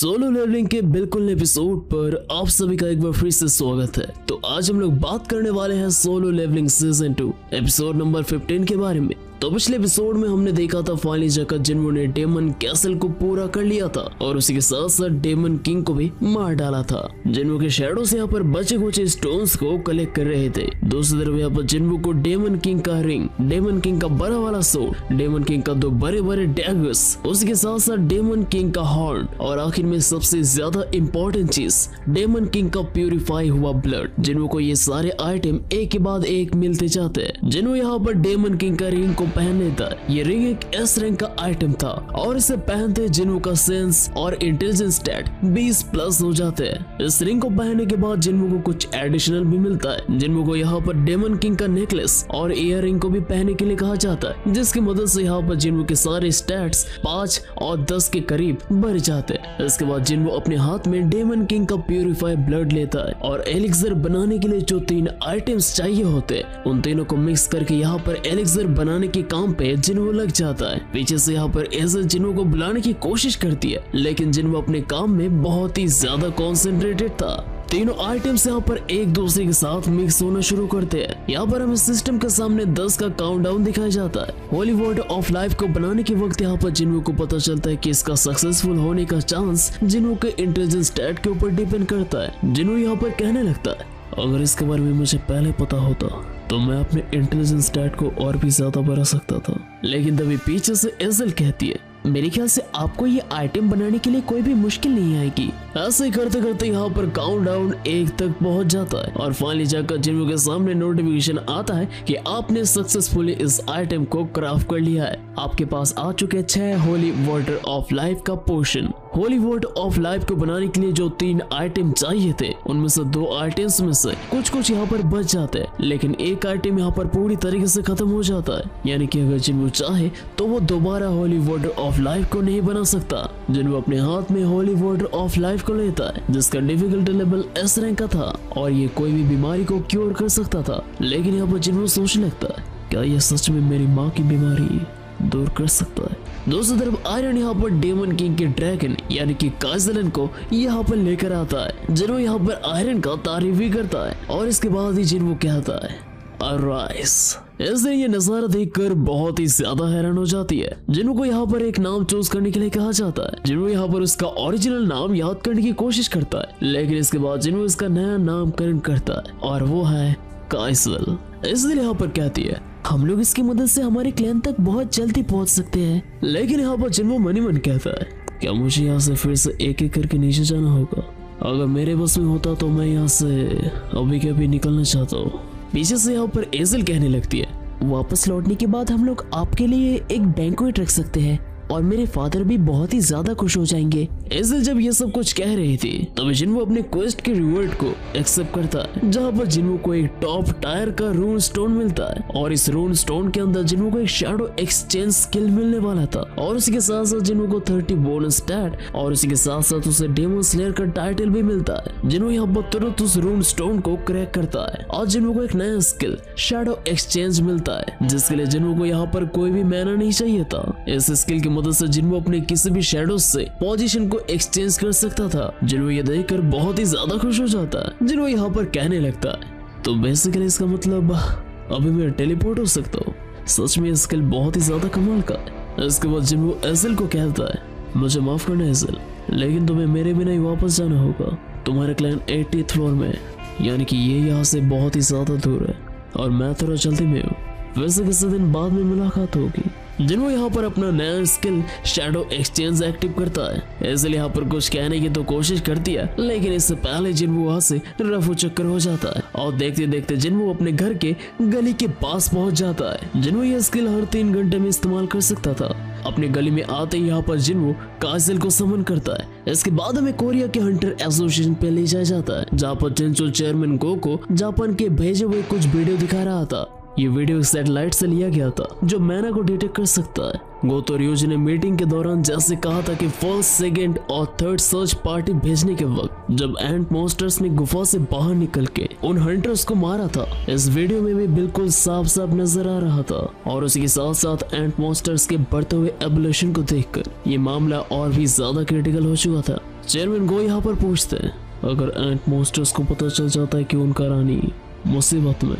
Solo levelling के बिल्कुल episode पर आप सभी का एक बार फिर से स्वागत है। तो आज हम लोग बात करने वाले हैं solo leveling season 2 episode number 15 के बारे में। तो पिछले एपिसोड में हमने देखा था फाइनली जाकर जिन्हों ने डेमन कैसल को पूरा कर लिया था और उसी के साथ साथ डेमन किंग को भी मार डाला था। जिन्हों के शैडो से यहाँ पर बचे कुछ स्टोन्स को कलेक्ट कर रहे थे। दूसरी तरफ यहाँ पर जिन्हों को डेमन किंग का रिंग, डेमन किंग का बड़ा वाला सोर्ड, डेमन किंग का 2 बड़े बड़े डैगर्स, उसी के साथ साथ डेमन किंग का हॉर्न और आखिर में सबसे ज्यादा इम्पोर्टेंट चीज डेमन किंग का प्यूरिफाई हुआ ब्लड। जिन्हों को ये सारे आइटम एक के बाद एक मिलते जाते हैं। जिन्हों यहाँ पर डेमन किंग का रिंग को पहनने था। ये रिंग एक एस रैंक का आइटम था और इसे पहनते जिन्हों का सेंस और इंटेलिजेंस स्टैट 20+ हो जाते हैं। इस रिंग को पहनने के बाद जिन्हों को कुछ एडिशनल भी मिलता है। जिन्हों को यहाँ पर डेमन किंग का नेकलेस और ईयर रिंग को भी पहनने के लिए कहा जाता है, जिसकी मदद से यहाँ पर जिन्हों के सारे स्टैट्स 5 और 10 के करीब बढ़ जाते हैं। इसके बाद जिन्हों अपने हाथ में डेमन किंग का प्यूरिफाई ब्लड लेता है और एलिक्सर बनाने के लिए जो 3 आइटम्स चाहिए होते हैं उन तीनों को मिक्स करके यहाँ पर एलिक्सर बनाने के काम पे जिन्हों लग जाता है। पीछे से यहाँ पर एजल जिन्हों को बुलाने की कोशिश करती है, लेकिन जिन्हों अपने काम में बहुत ही ज्यादा कॉन्सेंट्रेटेड था। तीनों आइटम्स यहाँ पर एक दूसरे के साथ मिक्स होना शुरू करते हैं। यहाँ पर हमें सिस्टम के सामने 10 का काउंटडाउन दिखाया जाता है। होली वाटर ऑफ लाइफ को बनाने के वक्त यहाँ पर जिन्हों को पता चलता है कि इसका सक्सेसफुल होने का चांस जिन्हों के इंटेलिजेंस स्टैट के ऊपर डिपेंड करता है। जिन्हों यहाँ पर कहने लगता है, अगर इसके बारे में मुझे पहले पता होता तो मैं अपने इंटेलिजेंस स्टैट को और भी ज्यादा बढ़ा सकता था। लेकिन तभी पीछे से एजल कहती है, मेरे ख्याल से आपको ये आइटम बनाने के लिए कोई भी मुश्किल नहीं आएगी। ऐसे करते करते यहाँ पर काउंटडाउन 1 तक पहुंच जाता है और फाइनली जाकर जिन्हों के सामने नोटिफिकेशन आता है कि आपने सक्सेसफुली इस आइटम को क्राफ्ट कर लिया है। आपके पास आ चुके 6 होली वाटर ऑफ लाइफ का portion. Holy water of life को बनाने के लिए जो 3 आइटम चाहिए थे उनमें से 2 आइटम्स में से कुछ यहाँ पर बच जाते हैं, लेकिन एक आइटम यहाँ पर पूरी तरीके से खत्म हो जाता है। यानी कि अगर जिन्हों चाहे तो वो दोबारा होली वाटर ऑफ लाइफ को नहीं बना सकता। जिन्हों अपने हाथ में होली वाटर ऑफ लाइफ को लेता है, जिसका डिफिकल्टी लेवल एस रैंक का था और ये कोई भी बीमारी को क्योर कर सकता था। लेकिन यहाँ पर जिन्हों सोचने लगता है, क्या ये सच में मेरी माँ की बीमारी दूर कर सकता है। दूसरी तरफ आयरन यहाँ पर डेमन किंग के ड्रैगन यानी कि काजलन को यहाँ पर लेकर आता है। जिन्हों यहाँ पर आयरन का तारीफ भी करता है और इसके बाद ही जिन्हों कहता है, अराइज। इसलिए ये नजारा देखकर बहुत ही ज्यादा हैरान हो जाती है। जिन्हों को यहाँ पर एक नाम चूज करने के लिए कहा जाता है। जिन्हों यहाँ पर उसका ओरिजिनल नाम याद करने की कोशिश करता है, लेकिन इसके बाद जिन्हों इसका नया नामकरण करता है और वो है काइसल। इसलिए यहाँ पर कहती है, हम लोग इसकी मदद से हमारे क्लैन तक बहुत जल्दी पहुंच सकते हैं। लेकिन यहाँ पर जिन्हों मनी मन कहता है, क्या मुझे यहाँ से फिर से एक एक करके नीचे जाना होगा? अगर मेरे बस में होता तो मैं यहाँ से अभी के अभी निकलना चाहता हूँ। पीछे से यहाँ पर एजल कहने लगती है, वापस लौटने के बाद हम लोग आपके लिए एक बैंक्वेट रख सकते हैं और मेरे फादर भी बहुत ही ज्यादा खुश हो जाएंगे। एजल जब ये सब कुछ कह रही थी तब जिन्हों अपने क्वेस्ट के रिवॉर्ड को एक्सेप्ट करता है, जहाँ पर जिन्हों को एक टॉप टायर का रून स्टोन मिलता है और इस रून स्टोन के अंदर जिन्हों को एक शैडो एक्सचेंज स्किल मिलने वाला था और उसी के साथ साथ जिन्हों को 30 बोनस स्टैट और उसी के साथ साथ उसे डेमन स्लेयर का टाइटल भी मिलता है। जिन्हों यहाँ पर तुरंत उस रून स्टोन को क्रैक करता है और जिन्हों को एक नया स्किल शैडो एक्सचेंज मिलता है, जिसके लिए जिन्हों को यहाँ पर कोई भी मैना नहीं चाहिए था। इस स्किल की मदद से जिन्हों अपने किसी भी शैडो से पोजीशन को एक्सचेंज कर सकता था। जिन्हों ये देखकर बहुत ही ज्यादा खुश हो जाता है। जिन्हों यहाँ पर कहने लगता है, तो बेसिकली इसका मतलब अभी मैं टेलीपोर्ट हो सकता हूँ। सच में स्किल बहुत ही ज्यादा कमाल का है। इसके बाद जिन्हों एजल को कहता है, मुझे माफ करना एजल, लेकिन तुम्हें मेरे बिना ही वापस जाना होगा। तुम्हारा क्लैन 80th फ्लोर में है, यानी कि ये यहाँ से बहुत ही ज्यादा दूर है और मैं थोड़ा जल्दी में हूँ। वैसे किसी दिन बाद में मुलाकात होगी। जिन्हों यहाँ पर अपना नया स्किल शैडो एक्सचेंज एक्टिव करता है। इसलिए यहाँ पर कुछ कहने की तो कोशिश करती है, लेकिन इससे पहले जिन्हों वहां से रफू चक्कर हो जाता है और देखते देखते जिन्हों अपने घर के गली के पास पहुंच जाता है। जिन्हों यह स्किल हर 3 घंटे में इस्तेमाल कर सकता था। अपने गली में आते ही यहाँ पर जिन्हों काजल को समन करता है। इसके बाद हमें कोरिया के हंटर एसोसिएशन पे ले जाया जाता है, जहाँ पर जिनचो चेयरमैन गोको जापान के भेजे हुए कुछ वीडियो दिखा रहा था। ये वीडियो सैटेलाइट से लिया गया था जो मैना को डिटेक्ट कर सकता है। गोतो रियोजी ने मीटिंग के दौरान जैसे कहा था कि फर्स्ट, सेकंड और थर्ड सर्च पार्टी भेजने के वक्त जब एंट मॉन्स्टर्स ने गुफा से बाहर निकल के उन हंटर्स को मारा था, इस वीडियो में भी बिल्कुल साफ साफ नजर आ रहा था। और उसी के साथ साथ एंट मॉन्स्टर्स के बढ़ते हुए एवोल्यूशन को देखकर ये मामला और भी ज्यादा क्रिटिकल हो चुका था। चेयरमैन गो यहाँ पर पूछते हैं, अगर एंट मॉन्स्टर्स को पता चल जाता है कि उनका रानी मुसीबत में,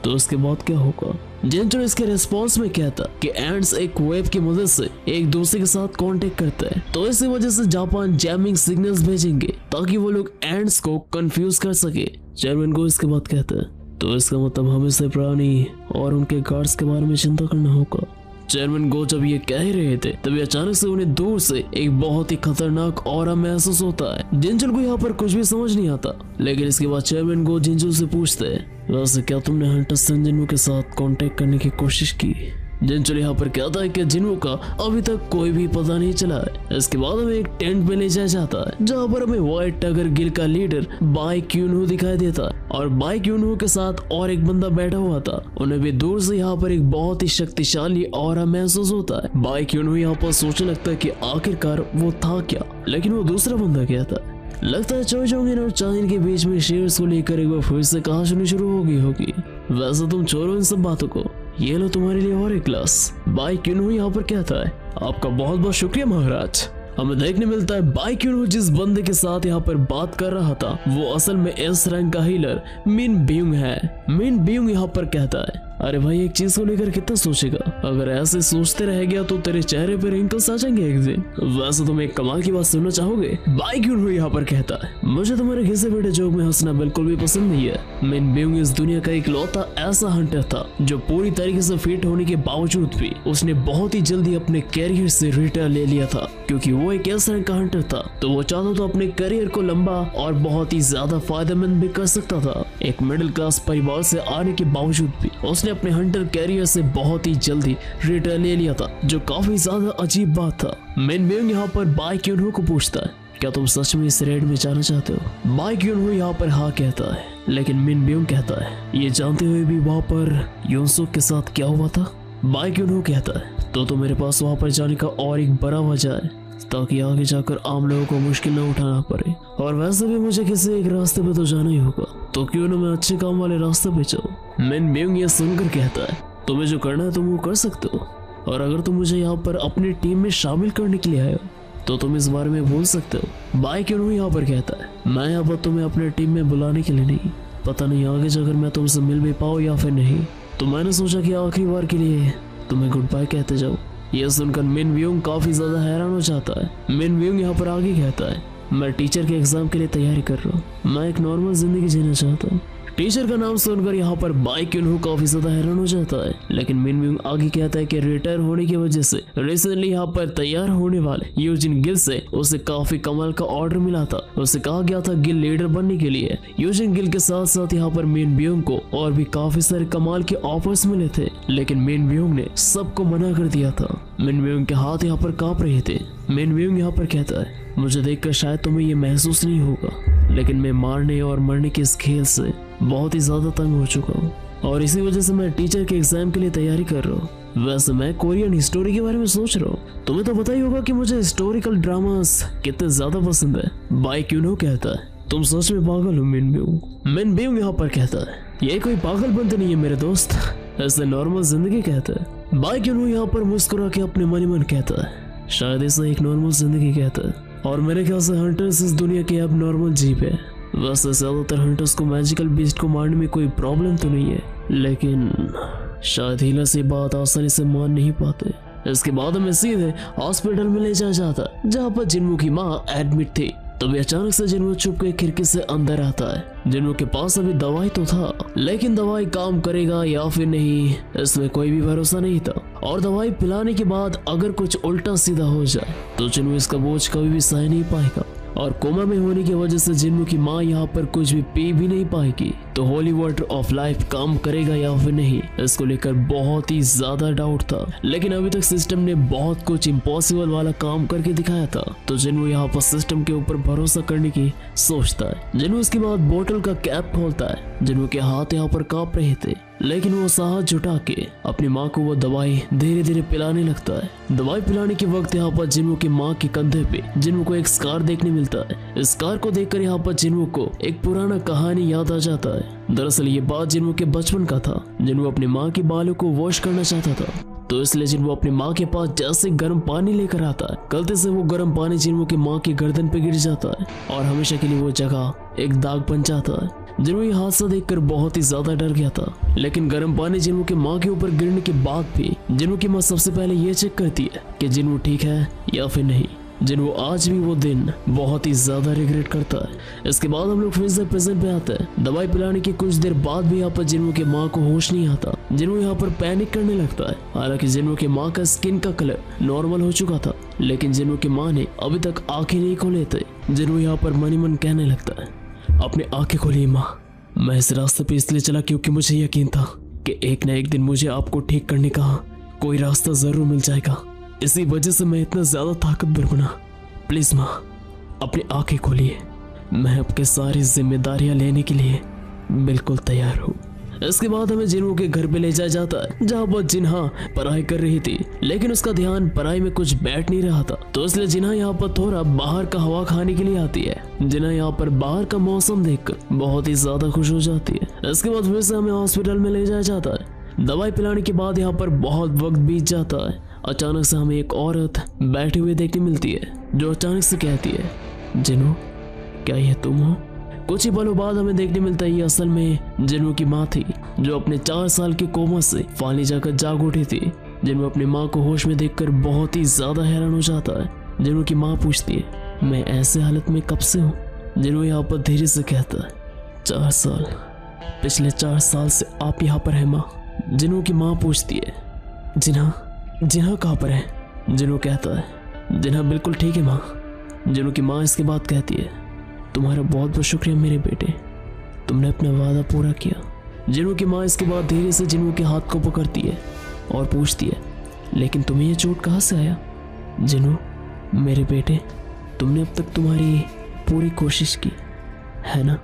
तो उसके बाद क्या होगा? जिनचो इसके रिस्पॉन्स में कहता कि एंड्स एक वेब की मदद से एक दूसरे के साथ कांटेक्ट करते हैं, तो इसी वजह से जापान जैमिंग सिग्नल्स भेजेंगे ताकि वो लोग एंड्स को कंफ्यूज कर सके। चेयरमैन को इसके बाद कहते हैं, तो इसका मतलब हमें से प्राणी और उनके गार्ड्स के बारे में चिंता करना होगा। चेयरमैन गो जब ये कह ही रहे थे तभी अचानक से उन्हें दूर से एक बहुत ही खतरनाक ऑरा महसूस होता है। जिंजल को यहाँ पर कुछ भी समझ नहीं आता, लेकिन इसके बाद चेयरमैन गो जिंजल से पूछते हैं, वैसे क्या तुमने हंटर संजनू के साथ कांटेक्ट करने की कोशिश की? जिंजल यहाँ पर कहता है कि जिन्नू का अभी तक कोई भी पता नहीं चला है। इसके बाद हमें एक टेंट में ले जाया जाता है जहाँ पर हमें व्हाइट टाइगर गिल का लीडर बाई क्यूनहू दिखाई देता है और बाई क्यूनहू के साथ और एक बंदा बैठा हुआ था। उन्हें भी दूर से यहाँ पर एक बहुत ही शक्तिशाली ऑरा महसूस होता है। बाई क्यूनहू यहाँ पर सोचने लगता है कि आखिरकार वो था क्या, लेकिन वो दूसरा बंदा क्या था। लगता है चोजोंगिन और चाइन के बीच में शेयर्स को लेकर एक बार फिर से कहानी शुरू हो गई होगी। वैसे तुम छोड़ो इन सब बातों को, ये लो तुम्हारे लिए और एक ग्लास। बाई क्यूनहू यहाँ पर कहता है, आपका बहुत बहुत शुक्रिया महाराज। हमें देखने मिलता है बाई क्यूनहू जिस बंदे के साथ यहाँ पर बात कर रहा था वो असल में एस रैंक का हीलर मिन बियुंग है। मिन बियुंग यहाँ पर कहता है, अरे भाई एक चीज को लेकर कितना सोचेगा, अगर ऐसे सोचते रह गया तो तेरे चेहरे पे रिंकल्स आ जाएंगे एक दिन। वैसे तुम एक कमाल की बात सुनना चाहोगे? बाई क्यूनहू यहाँ पर कहता है, मुझे तुम्हारे घिसे बैठे जोक में हंसना बिल्कुल भी पसंद नहीं है। मिन बियुंग इस दुनिया का इकलौता ऐसा हंटर था जो पूरी तरीके से फिट होने के बावजूद भी उसने बहुत ही जल्दी अपने कैरियर से रिटायर ले लिया था, क्योंकि वो एक ऐसा रंग का हंटर था तो वो चाहता तो अपने करियर को लंबा और बहुत ही ज्यादा फायदेमंद भी कर सकता था। एक मिडिल क्लास परिवार से आने के बावजूद भी उसने अपने हंटर कैरियर से बहुत ही जल्दी रिटायर ले लिया था, जो काफी ज्यादा अजीब बात था। मिन बियुंग यहाँ पर बाई क्यूनहू को पूछता है, क्या तुम सच में इस रेड में जाना चाहते हो? बाई क्यूनहू यहाँ पर हाँ कहता है, लेकिन मिन बियुंग कहता है, ये जानते हुए भी वहाँ पर योनसुक के साथ क्या हुआ था? बाई क्यूनहू कहता है, तो मेरे पास वहाँ पर जाने का और एक बड़ा वजह है, ताकि आगे जाकर आम लोगों को मुश्किल न उठाना पड़े। और वैसे भी मुझे किसी एक रास्ते पे तो जाना ही होगा, तो क्यों ना मैं अच्छे काम वाले रास्ते पे जाऊँ। मिन बियुंग ये सुनकर कहता है, तुम्हें जो करना है तुम वो कर सकते हो, और अगर तुम मुझे यहाँ पर अपनी टीम में शामिल करने के लिए आए हो तो तुम इस बारे में बोल सकते हो। बाई क्यूनहू यहाँ पर कहता है, मैं यहाँ पर तुम्हें अपने टीम में बुलाने के लिए नहीं, पता नहीं आगे जाकर मैं तुमसे मिल भी पाऊँ या फिर नहीं, तो मैंने सोचा कि आखिरी बार के लिए तुम्हें गुड बाय कहते जाओ। यह सुनकर मिन बियुंग काफी ज्यादा हैरान हो जाता है। मिन बियुंग यहाँ पर आगे कहता है, मैं टीचर के एग्जाम के लिए तैयारी कर रहा हूँ, मैं एक नॉर्मल जिंदगी जीना चाहता हूँ। टीचर का नाम सुनकर यहाँ पर बाई क्यूनहू काफी ज्यादा हैरान हो जाता है, लेकिन मिन बियुंग आगे कहता है कि रिटायर होने की वजह से रिसेंटली यहाँ पर तैयार होने वाले यूजिन गिल से उसे काफी कमाल का ऑर्डर मिला था। उसे कहा गया था गिल लीडर बनने के लिए। यूजिन गिल के साथ साथ यहाँ पर मिन बियुंग को और भी काफी सारे कमाल के ऑफर्स मिले थे, लेकिन मिन बियुंग ने सबको मना कर दिया था। मिन बियुंग के हाथ यहाँ पर कांप रहे थे। मिन बियुंग यहाँ पर कहता है, मुझे देखकर शायद तुम्हें ये महसूस नहीं होगा, लेकिन मैं मारने और मरने के इस खेल से बहुत ही ज्यादा तंग हो चुका हूँ, और इसी वजह से मैं टीचर के एग्जाम के लिए तैयारी कर रहा हूँ। वैसे मैं कोरियन हिस्टोरी के बारे में सोच रहा हूँ, तुम्हें तो पता ही होगा कि मुझे हिस्टोरिकल ड्रामास कितने ज्यादा पसंद है। बाई क्यूनहू कहता है, तुम सच में पागल हो मिन बियुंग। मिन बियुंग यहाँ पर कहता है, ये कोई पागलपन तो नहीं है मेरे दोस्त, ऐसे नॉर्मल जिंदगी कहता है। बाई क्यूनहू यहाँ पर मुस्कुरा के अपने मन ही मन कहता है, शायद इसे एक नॉर्मल जिंदगी कहता है, और मेरे ख्याल से हंटर्स इस दुनिया के अब नॉर्मल जीव है। वैसे ज्यादातर हंटर्स को मैजिकल बीस्ट को मारने में कोई प्रॉब्लम तो नहीं है, लेकिन शायद हीलर से बात आसानी से मान नहीं पाते। इसके बाद हमें सीधे हॉस्पिटल में ले जाया जाता है जहाँ पर जिन्मू की माँ एडमिट थी। तभी अचानक से जिन्मू छुप के खिड़की से अंदर आता है। जिन्मू के पास अभी दवाई तो था, लेकिन दवाई काम करेगा या फिर नहीं इसमें कोई भी भरोसा नहीं था, और दवाई पिलाने के बाद अगर कुछ उल्टा सीधा हो जाए तो जिन्मू इसका बोझ कभी भी सह नहीं पाएगा, और कोमा में होने की वजह से जिन्मू की माँ यहाँ पर कुछ भी पी भी नहीं पाएगी। तो होली वाटर ऑफ लाइफ काम करेगा या फिर नहीं, इसको लेकर बहुत ही ज्यादा डाउट था, लेकिन अभी तक सिस्टम ने बहुत कुछ इम्पॉसिबल वाला काम करके दिखाया था। तो जिन्मू यहाँ पर सिस्टम के ऊपर भरोसा करने की सोचता है। जिन्मू इसके बाद बोतल का कैप खोलता है। जिन्मू के हाथ यहाँ पर कांप रहे थे। लेकिन वो साहस जुटा के अपनी माँ को वो दवाई धीरे धीरे पिलाने लगता है। दवाई पिलाने के वक्त यहाँ पर जिन्हों की माँ के कंधे पे जिन्हों को एक स्कार देखने मिलता है। इस स्कार को देखकर यहाँ पर जिन्हों को एक पुराना कहानी याद आ जाता है। दरअसल ये बात जिन्हों के बचपन का था। जिन्हों अपनी माँ के बालों को वॉश करना चाहता था, तो इसलिए जिन्हों अपनी माँ के पास जैसे गर्म पानी लेकर आता है, गलती से वो गर्म पानी जिन्हों की माँ की गर्दन पे गिर जाता है और हमेशा के लिए वो जगह एक दाग बन जाता है। जिन्हों ये हादसा देखकर बहुत ही ज्यादा डर गया था। लेकिन गर्म पानी जिन्हों की माँ के ऊपर गिरने के बाद भी जिन्हों की माँ सबसे पहले ये चेक करती है कि जिन्हों ठीक है या फिर नहीं। जिन्हों आज भी वो दिन बहुत ही ज्यादा रिग्रेट करता है। इसके बाद हम लोग फिर से प्रेजेंट पे आते हैं। दवाई पिलाने की कुछ देर बाद भी यहाँ पर जिन्हों की माँ को होश नहीं आता। जिन्हों यहाँ पर पैनिक करने लगता है। हालांकि जिन्हों की माँ का स्किन का कलर नॉर्मल हो चुका था, लेकिन जिन्हों की माँ ने अभी तक आंखें नहीं खोले थे। जिन्हों यहाँ पर मन ही मन कहने लगता है, अपनी आंखें खोलिए माँ। मैं इस रास्ते पे इसलिए चला क्योंकि मुझे यकीन था कि एक न एक दिन मुझे आपको ठीक करने का कोई रास्ता जरूर मिल जाएगा। इसी वजह से मैं इतना ज्यादा ताकतवर बना। प्लीज माँ, अपनी आंखें खोलिए। मैं आपके सारी जिम्मेदारियां लेने के लिए बिल्कुल तैयार हूँ। इसके बाद हमें जिन्हों के घर पे ले जाया जाता है, जहाँ पर जिन्हा पढ़ाई कर रही थी, लेकिन उसका ध्यान पढ़ाई में कुछ बैठ नहीं रहा था। तो इसलिए जिन्हा यहाँ पर थोड़ा बाहर का हवा खाने के लिए आती है। जिन्हा यहाँ पर बाहर का मौसम देखकर बहुत ही ज्यादा खुश हो जाती है। इसके बाद फिर से हमें हॉस्पिटल में ले जाया जाता है। दवाई पिलाने के बाद यहाँ पर बहुत वक्त बीत जाता है। अचानक से हमें एक औरत बैठी हुई देखने मिलती है, जो अचानक से कहती है, जिन्हों क्या ये तुम हो? कुछ ही पलों बाद हमें देखने मिलता है ये असल में जिन्हों की माँ थी, जो अपने 4 साल के कोमा से फाली जाकर जाग उठी थी। जिन्हों अपनी माँ को होश में देखकर बहुत ही ज्यादा हैरान हो जाता है। जिन्हों की माँ पूछती है, मैं ऐसे हालत में कब से हूँ? जिन्हों यहाँ पर धीरे से कहता है, 4 साल, पिछले 4 साल से आप यहाँ पर है माँ। जिन्हों की माँ पूछती है, जिन्हा कहाँ पर है? जिन्हों कहता है, जिन्हा बिल्कुल ठीक है माँ। जिन्हों की माँ इसके बाद कहती है, तुम्हारा बहुत बहुत शुक्रिया मेरे बेटे, तुमने अपना वादा पूरा किया। जिन्हों की माँ इसके बाद धीरे से जिन्हों के हाथ को पकड़ती है और पूछती है, लेकिन तुम्हें ये चोट कहाँ से आया? जिन्हों मेरे बेटे, तुमने अब तक तुम्हारी पूरी कोशिश की है ना?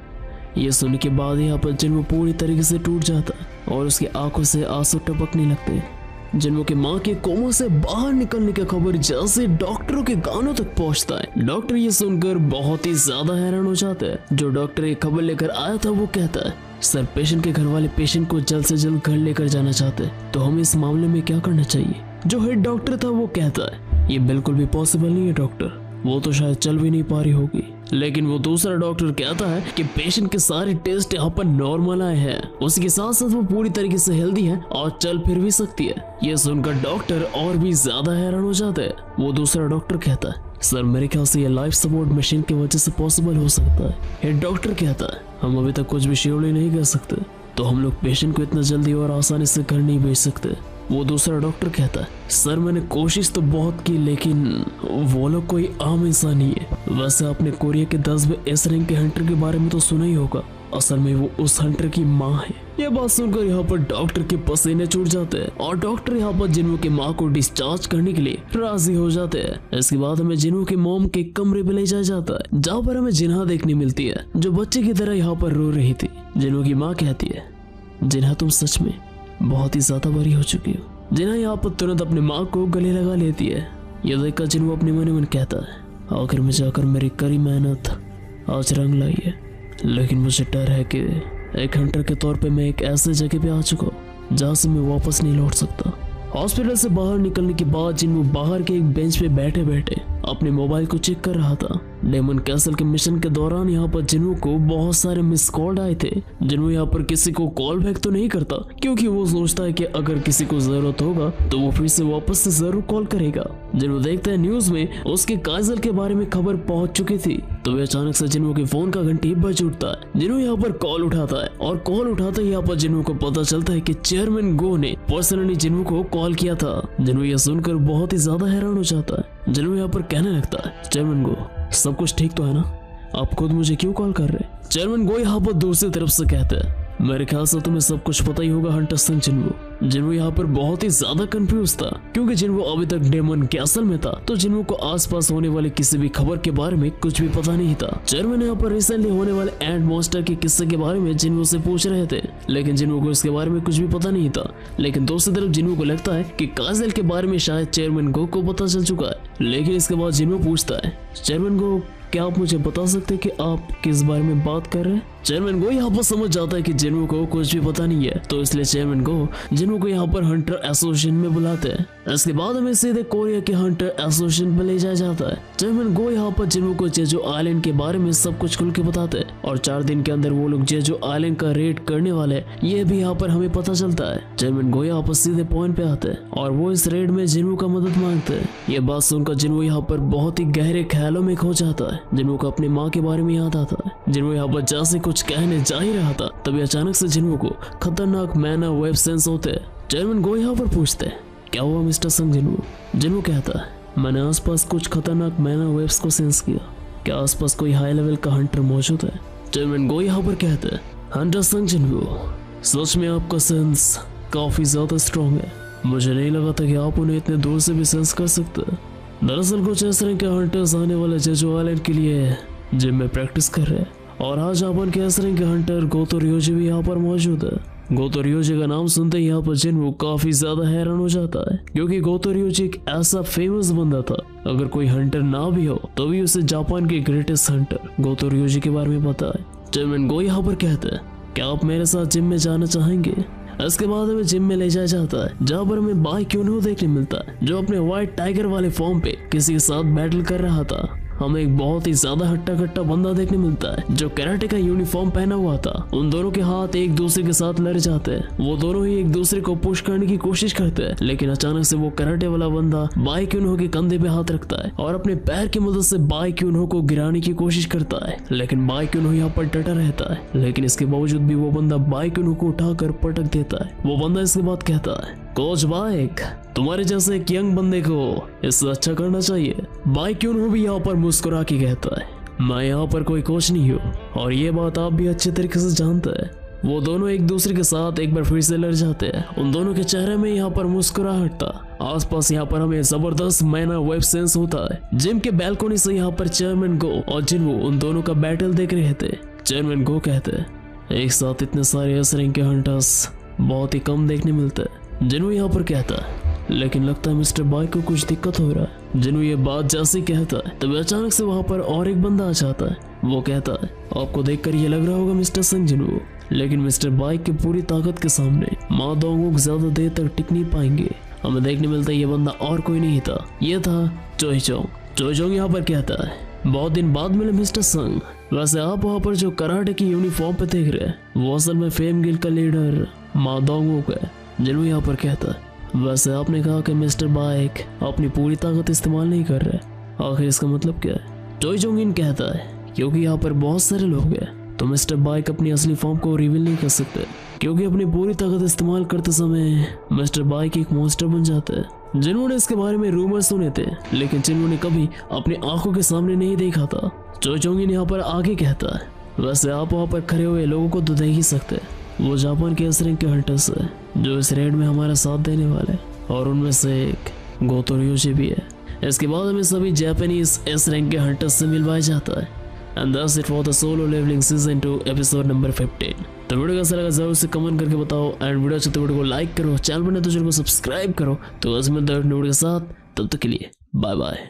ये सुनने के बाद यहाँ पर जिन्हों पूरी तरीके से टूट जाता है और उसकी आंखों से आंसू टपकने लगते हैं। जिन्हों के माँ के कोमा से बाहर निकलने की खबर जैसे डॉक्टरों के कानों तक पहुंचता है। डॉक्टर ये सुनकर बहुत ही ज्यादा हैरान हो जाता है। जो डॉक्टर ये खबर लेकर आया था वो कहता है, सर पेशेंट के घर वाले पेशेंट को जल्द से जल्द घर लेकर जाना चाहते हैं, तो हमें इस मामले में क्या करना चाहिए? जो हेड डॉक्टर था वो कहता है, ये बिल्कुल भी पॉसिबल नहीं है डॉक्टर, वो तो शायद चल भी नहीं पा रही होगी। लेकिन वो दूसरा डॉक्टर कहता है कि पेशेंट के सारे टेस्ट यहाँ पर नॉर्मल आए हैं, उसके साथ साथ वो पूरी तरीके से हेल्दी है और चल फिर भी सकती है। ये सुनकर डॉक्टर और भी ज्यादा हैरान हो जाता है। वो दूसरा डॉक्टर कहता है, सर मेरे ख्याल से ये लाइफ सपोर्ट मशीन की वजह से पॉसिबल हो सकता है। हेड डॉक्टर कहता है, हम अभी तक कुछ भी श्योरली नहीं कर सकते, तो हम लोग पेशेंट को इतना जल्दी और आसानी से घर नहीं भेज सकते। वो दूसरा डॉक्टर कहता है, सर मैंने कोशिश तो बहुत की, लेकिन वो लोग कोई आम इंसान नहीं है। वैसे आपने कोरिया के 10वें एस रैंक के हंटर के बारे में तो सुना ही होगा, असल में वो उस हंटर की माँ है। ये बात सुनकर यहाँ पर डॉक्टर के पसीने छूट जाते हैं और डॉक्टर यहाँ पर जिन्हों की माँ को डिस्चार्ज करने के लिए राजी हो जाते हैं। इसके बाद हमें जिन्हों के मोम के कमरे पे ले जाया जाता है, जहाँ पर हमें जिन्हा देखने मिलती है, जो बच्चे की तरह यहाँ पर रो रही थी। जिन्हों की माँ कहती है, जिन्हा तुम सच में बहुत ही ज्यादा बड़ी हो चुकी हो। जिन्हा यहाँ पर तुरंत अपनी माँ को गले लगा लेती है। ये देखकर जिन्हों अपने मन में कहता है, आखिर में जाकर मेरी कड़ी मेहनत आज रंग लाई है, लेकिन मुझे डर है कि एक हंटर के तौर पे मैं एक ऐसे जगह पे आ चुका हूँ जहाँ से मैं वापस नहीं लौट सकता। हॉस्पिटल से बाहर निकलने के बाद जिन्हों बाहर के एक बेंच पे बैठे बैठे अपने मोबाइल को चेक कर रहा था। डेमन कैसल के मिशन के दौरान यहाँ पर जिन्हों को बहुत सारे मिस कॉल आए थे। जिन्हों यहाँ पर किसी को कॉल बैक तो नहीं करता, क्योंकि वो सोचता है कि अगर किसी को जरूरत होगा तो वो फिर से वापस से जरूर कॉल करेगा। जिन्हों देखते हैं न्यूज में उसके काजल के बारे में खबर पहुंच चुकी थी, तो वे अचानक से जिन्हों के फोन का घंटी बज उठता है। जिन्हों यहाँ पर कॉल उठाता है और कॉल उठाते ही यहाँ पर जिन्हों को पता चलता है कि चेयरमैन गो ने पर्सनली जिन्हों को कॉल किया था। जिन्हों यह सुनकर बहुत ही ज्यादा हैरान हो जाता है। जिन्हों यहाँ पर कहने लगता है, चेयरमैन गो सब कुछ ठीक तो है ना? आप खुद मुझे क्यों कॉल कर रहे हैं? चेयरमैन गो यहाँ पर दूसरी तरफ से कहता है, मेरे ख्याल से तुम्हें सब कुछ पता ही होगा हंटर सिंह जिन्हों। जिन्हो यहाँ पर बहुत ही ज्यादा कंफ्यूज था, क्योंकि जिन्हो अभी तक डेमन कैसल में था तो जिन्हो को आसपास होने वाले किसी भी खबर के बारे में कुछ भी पता नहीं था। चेयरमैन यहाँ पर रिसेंटली होने वाले एंड मॉन्स्टर के किस्से के बारे में जिन्हो से पूछ रहे थे, लेकिन जिन्हो को इसके बारे में कुछ भी पता नहीं था। लेकिन दूसरी तरफ जिन्हो को लगता है कि काजल के बारे में शायद चेयरमैन गो को पता चल चुका है। लेकिन इसके बाद जिन्हो पूछता है, चेयरमैन गो क्या आप मुझे बता सकते हैं कि आप किस बारे में बात कर रहे हैं? चेयरमैन गो यहाँ पर समझ जाता है कि जिन्हो को कुछ भी पता नहीं है, तो इसलिए चेयरमैन गो जिन्हो को यहाँ पर हंटर एसोसिएशन में बुलाते हैं। इसके बाद हमें सीधे कोरिया के हंटर एसोसिएशन पर ले जाया जाता है। चेयरमैन गो यहाँ पर जिन्हो को जेजो आइलैंड के बारे में सब कुछ खुल के बताते हैं और 4 दिन के अंदर वो लोग जेजो आइलैंड का रेड करने वाले ये भी यहाँ पर हमें पता चलता है। चेयरमैन गो यहाँ पर सीधे पॉइंट पे आते हैं और वो इस रेड में जिन्हो का मदद मांगते हैं। ये बात सुनकर जिन्हो यहाँ पर बहुत ही गहरे ख्यालों में खो जाता है। जिन्हो को अपनी माँ के बारे में याद आता है। जिन्हो यहाँ पर जैसे कुछ कहने जा ही रहा था तभी अचानक से जिन्हो को खतरनाक मैना वेब सेंस होते हैं। चेयरमैन गो यहाँ पर पूछते हैं, क्या हुआ मिस्टर संग जिन्हो? जिन्हो कहता है, मैंने आसपास कुछ खतरनाक मैना वेब्स को सेंस किया। क्या आसपास कोई हाई लेवल का हंटर मौजूद है? चेयरमैन गो यहाँ पर कहते हैं, हंटर संग जिन्हो, सच में आपका सेंस काफी ज्यादा स्ट्रॉन्ग है। मुझे नहीं लगा था कि आप उन्हें इतने दूर से भी सेंस कर सकते। दरअसल कुछ इस तरह के हंटर्स आने वाले जेजो आइलैंड के लिए जिम में प्रैक्टिस कर रहे हैं और आज जापान के इस तरह के हंटर गोतो रियोजी भी यहाँ पर मौजूद है। गोतो रियोजी का नाम सुनते ही यहाँ पर जिन्हो काफी ज्यादा हैरान हो जाता है, क्योंकि गोतो रियोजी एक ऐसा फेमस बंदा था, अगर कोई हंटर ना भी हो तो भी उसे जापान के ग्रेटेस्ट हंटर गोतो रियोजी के बारे में पता है। चेयरमैन गो यहाँ पर कहते हैं, क्या आप मेरे साथ जिम में जाना चाहेंगे? इसके बाद हमें जिम में ले जाया जाता है, जहाँ पर हमें बाई क्यूनो देखने मिलता है, जो अपने व्हाइट टाइगर वाले फॉर्म पे किसी के साथ बैटल कर रहा था। हमें एक बहुत ही ज्यादा हट्टा कट्टा बंदा देखने मिलता है जो कराटे का यूनिफॉर्म पहना हुआ था। उन दोनों के हाथ एक दूसरे के साथ लड़ जाते हैं। वो दोनों ही एक दूसरे को पुश करने की कोशिश करते हैं, लेकिन अचानक से वो कराटे वाला बंदा बाई क्यूनो के कंधे पे हाथ रखता है और अपने पैर की मदद से बाई क्यूनो को गिराने की कोशिश करता है। लेकिन बाई क्यूनो यहाँ पर डटा रहता है, लेकिन इसके बावजूद भी वो बंदा बाई क्यूनो को उठाकर पटक देता है। वो बंदा इसके बाद कहता है, कोच बाइक, तुम्हारे जैसे एक यंग बंदे को इससे अच्छा करना चाहिए। बाइक क्यों भी यहाँ पर मुस्कुरा के कहता है, मैं यहाँ पर कोई कोच नहीं हूँ और ये बात आप भी अच्छे तरीके से जानते हैं। वो दोनों एक दूसरे के साथ एक बार फिर से लड़ जाते हैं। उन दोनों के चेहरे में यहाँ पर मुस्कुराहट था। आसपास यहाँ पर हमें जबरदस्त मैना वेब सेंस होता है। जिम के बैल्कोनी से यहाँ पर चेयरमैन गो और जिन्हो उन दोनों का बैटल देख रहे थे। चेयरमैन गो कहते हैं, एक साथ इतने सारे इस रैंक के हंटर्स बहुत ही कम देखने मिलते हैं। जिन्हो यहाँ पर कहता है, लेकिन लगता है मिस्टर बाई को कुछ दिक्कत हो रहा है। जिन्हो ये बात जैसे कहता है तभी अचानक से वहाँ पर और एक बंदा आ जाता है। वो कहता है, आपको देखकर ये लग रहा होगा मिस्टर संग जिन्हो, लेकिन मिस्टर बाई की पूरी ताकत के सामने माँ दोंगोक ज्यादा देर तक टिक नहीं पाएंगे। हमें देखने मिलता है ये बंदा और कोई नहीं था, ये था चोई चोंग। चोई चोंग यहाँ पर कहता है, बहुत दिन बाद मिले मिस्टर संग। वैसे आप वहाँ पर जो कराटे की यूनिफॉर्म पे देख रहे हैं वो असल में फेम गिल्ड का लीडर माँ दोंगोक है। जिन्हो यहाँ पर कहता है, वैसे आपने कहा कि मिस्टर बाइक अपनी पूरी ताकत इस्तेमाल नहीं कर रहे, आखिर इसका मतलब क्या है? चोई चोंग इन कहता है, क्योंकि यहाँ पर बहुत सारे लोग हैं तो मिस्टर बाइक अपनी असली फॉर्म को रिवील नहीं कर सकते, क्योंकि अपनी पूरी ताकत इस्तेमाल करते समय मिस्टर बाइक एक मॉन्स्टर बन जाता है। जिन्होंने इसके बारे में रूमर सुने थे, लेकिन जिन्होंने कभी अपनी आंखों के सामने नहीं देखा था। चोई चोंग इन यहाँ पर आगे कहता है, वैसे आप वहाँ पर खड़े हुए लोगों को तो देख ही सकते, वो जापान के इस रैंक के हंटर्स है जो इस रेड में हमारा साथ देने वाले, और उनमें से एक गोतो रियोजी भी है। इसके बाद हमें सभी जापानीज इस रैंक के हंटर्स से मिलवाया जाता है। And that's it for the solo leveling season 2 episode number 15। तो वीडियो कैसा लगा जरूर से कमेंट करके बताओ, एंड वीडियो अच्छा तो वीडियो को लाइक करो, चैनल बने तो चैनल को सब्सक्राइब करो। तो आज मिलते हैं वीडियो के साथ, तब तक के लिए बाय बाय।